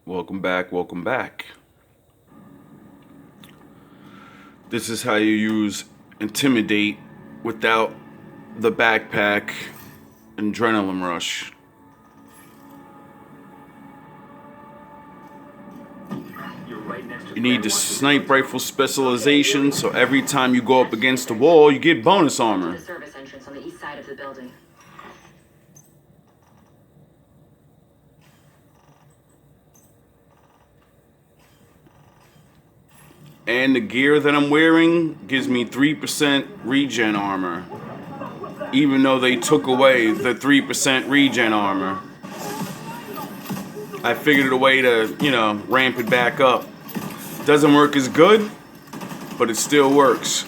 Welcome back, welcome back. This is how you use intimidate without the backpack adrenaline rush. You need the snipe rifle specialization, so every time you go up against the wall, you get bonus armor. The service entrance on the east side of the building. And the gear that I'm wearing gives me 3% regen armor, even though they took away the 3% regen armor. I figured a way to, ramp it back up. Doesn't work as good, but it still works.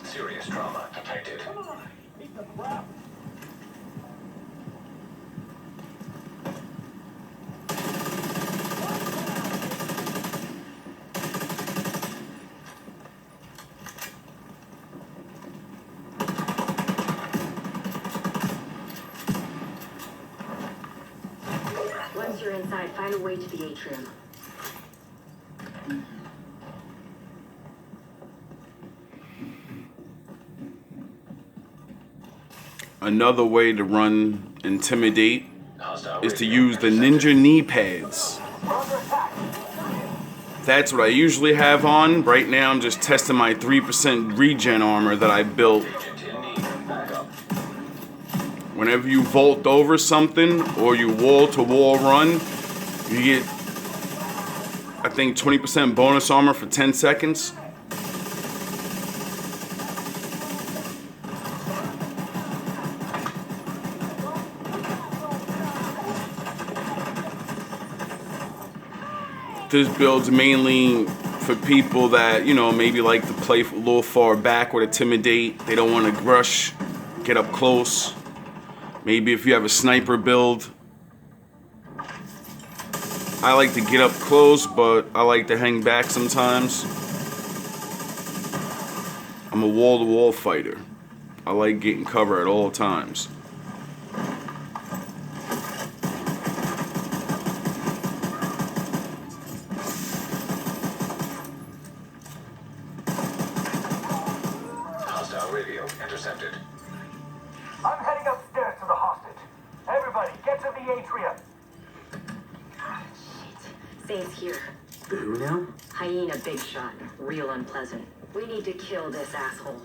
Serious trauma detected. Once you're inside, find a way to the atrium. Another way to run intimidate is to use the ninja knee pads. That's what I usually have on. Right now I'm just testing my 3% regen armor that I built. Whenever you vault over something or you wall-to-wall run, you get, I think, 20% bonus armor for 10 seconds. This build's mainly for people that, maybe like to play a little far back with intimidate. They don't want to rush, get up close. Maybe if you have a sniper build. I like to get up close, but I like to hang back sometimes. I'm a wall-to-wall fighter. I like getting cover at all times. Hostile radio intercepted. I'm heading upstairs to the hostage. Everybody, get to the atrium. Shit. Zane's here. Who now? Hyena big shot. Real unpleasant. We need to kill this asshole.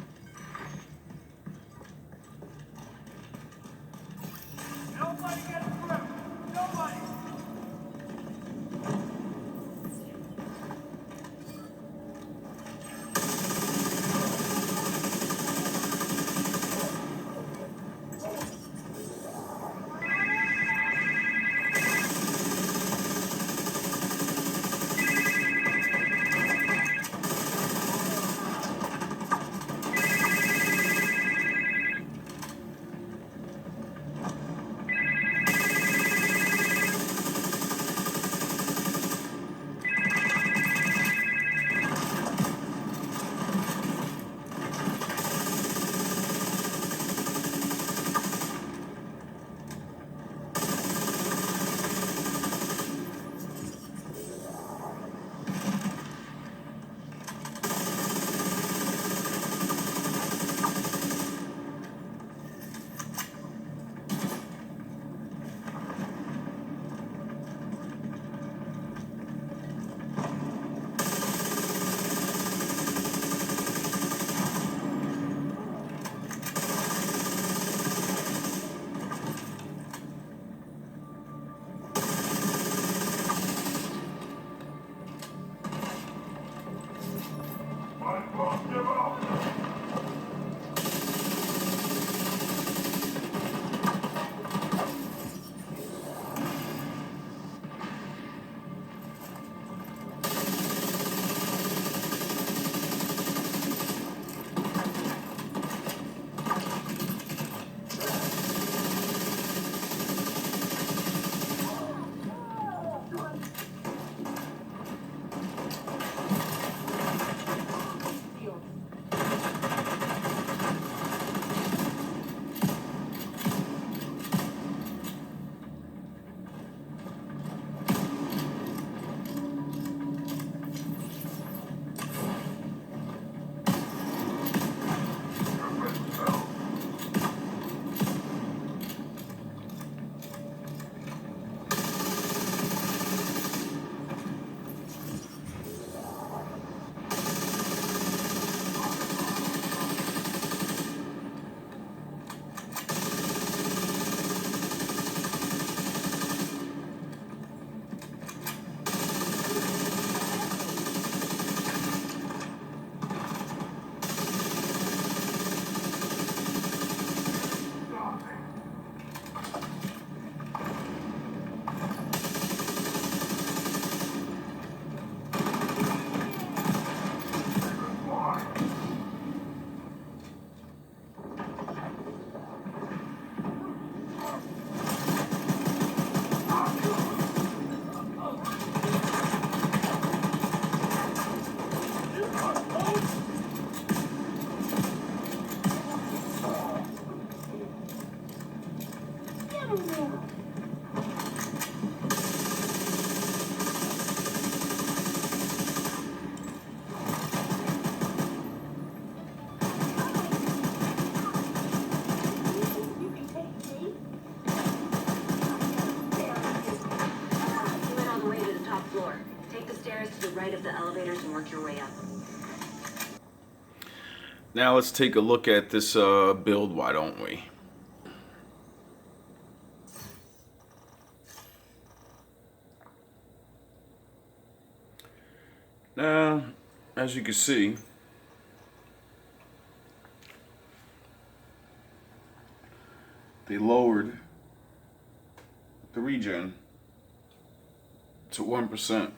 Nobody get through. Nobody. floor. Take the stairs to the right of the elevators and work your way up. Now let's take a look at this build, why don't we? Now, as you can see, they lowered the regen to 1%.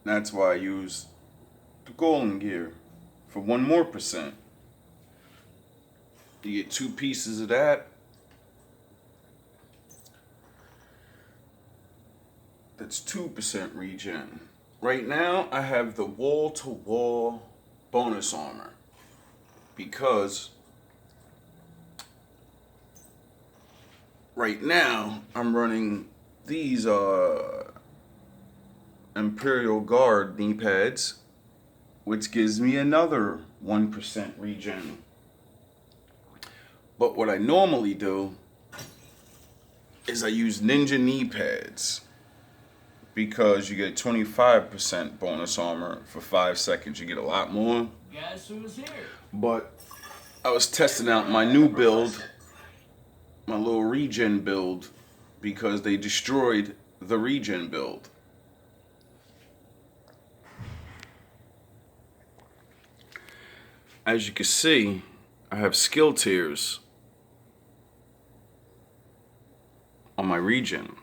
That's why I use the golden gear for 1 more percent. You get 2 pieces of that. That's 2% regen. Right now, I have the wall-to-wall bonus armor because right now I'm running these Imperial Guard knee pads, which gives me another 1% regen. But what I normally do is I use ninja knee pads because you get 25% bonus armor for 5 seconds. You get a lot more. Guess who's here? But I was testing out my new build, my little regen build, because they destroyed the regen build. As you can see, I have skill tiers on my regen.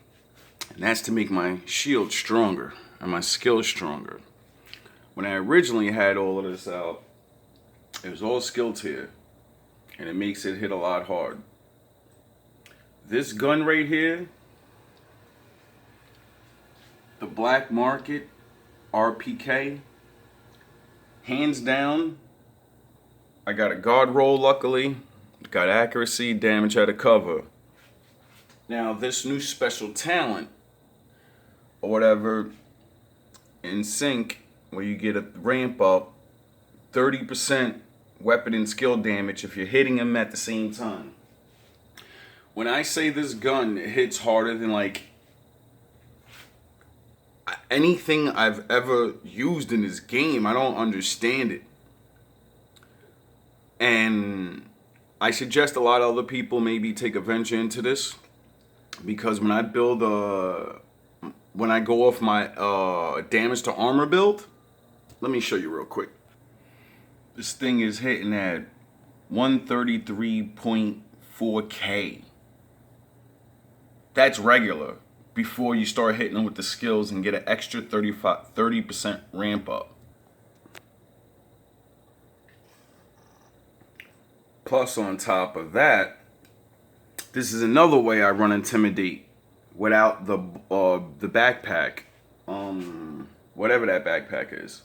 And that's to make my shield stronger and my skill stronger. When I originally had all of this out, it was all skill tier. And it makes it hit a lot hard. This gun right here, the Black Market RPK, hands down, I got a guard roll luckily, got accuracy, damage out of cover. Now this new special talent, or whatever, in sync, where you get a ramp up, 30% weapon and skill damage if you're hitting them at the same time. When I say this gun hits harder than like anything I've ever used in this game, I don't understand it. And I suggest a lot of other people maybe take a venture into this, because when I build when I go off my damage to armor build, let me show you real quick. This thing is hitting at 133.4k. That's regular before you start hitting them with the skills and get an extra 30% ramp up. Plus on top of that, this is another way I run intimidate without the backpack, whatever that backpack is.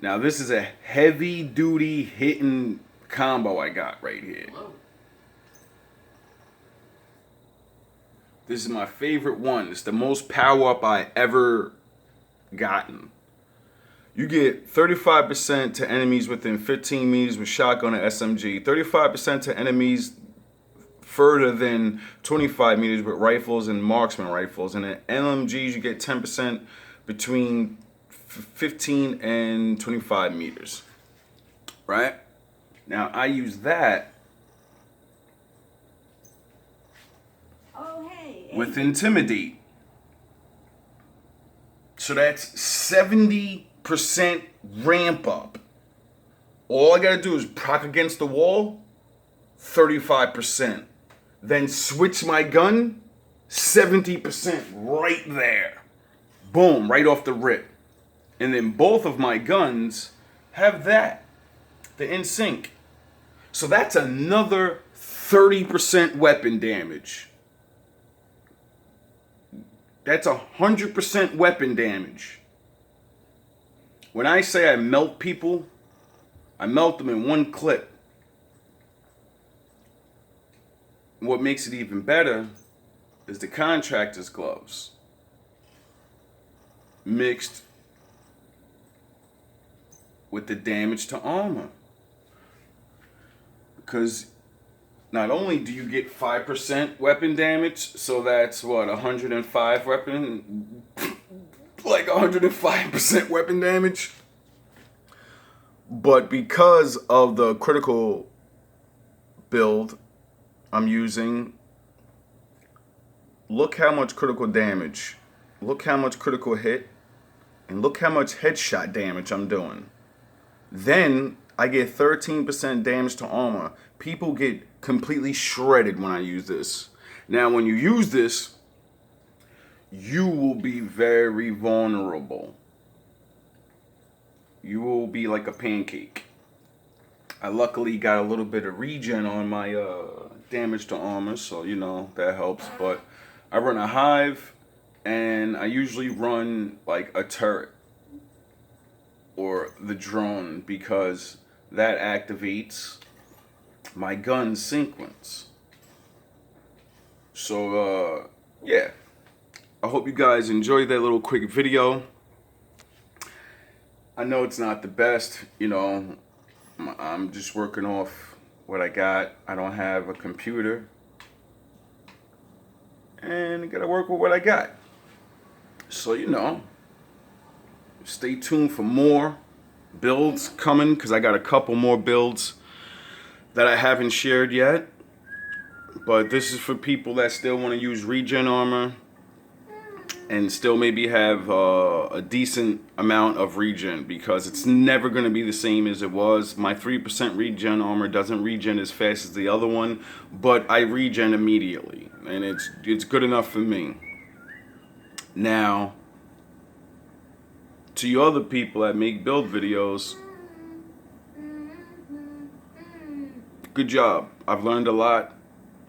Now this is a heavy duty hitting combo I got right here. This is my favorite one. It's the most power up I ever gotten. You get 35% to enemies within 15 meters with shotgun and SMG. 35% to enemies further than 25 meters with rifles and marksman rifles. And at LMGs, you get 10% between 15 and 25 meters. Right? Now, I use that with intimidate. So that's 70% ramp up. All I gotta do is proc against the wall, 35%. Then switch my gun, 70% right there. Boom, right off the rip. And then both of my guns have that, the in sync. So that's another 30% weapon damage. That's 100% weapon damage. When I say I melt people, I melt them in one clip. What makes it even better is the contractor's gloves mixed with the damage to armor. Because not only do you get 5% weapon damage, so that's what, 105 weapon, like 105% weapon damage. But because of the critical build I'm using, look how much critical damage, look how much critical hit, and look how much headshot damage I'm doing. Then I get 13% damage to armor. People get completely shredded when I use this. Now, when you use this, you will be very vulnerable. You will be like a pancake. I luckily got a little bit of regen on my damage to armor, so you know that helps. But I run a hive, and I usually run like a turret or the drone, because that activates my gun sequence. So yeah, I hope you guys enjoyed that little quick video. I know it's not the best, you know, I'm just working off what I got. I don't have a computer, and I gotta work with what I got. So, you know, stay tuned for more builds coming, because I got a couple more builds that I haven't shared yet. But this is for people that still want to use regen armor and still maybe have a decent amount of regen, because it's never going to be the same as it was. My 3% regen armor doesn't regen as fast as the other one, but I regen immediately, and it's good enough for me. Now, to you other people that make build videos, good job. I've learned a lot,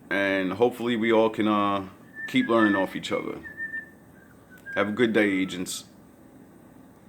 and hopefully we all can keep learning off each other. Have a good day, agents.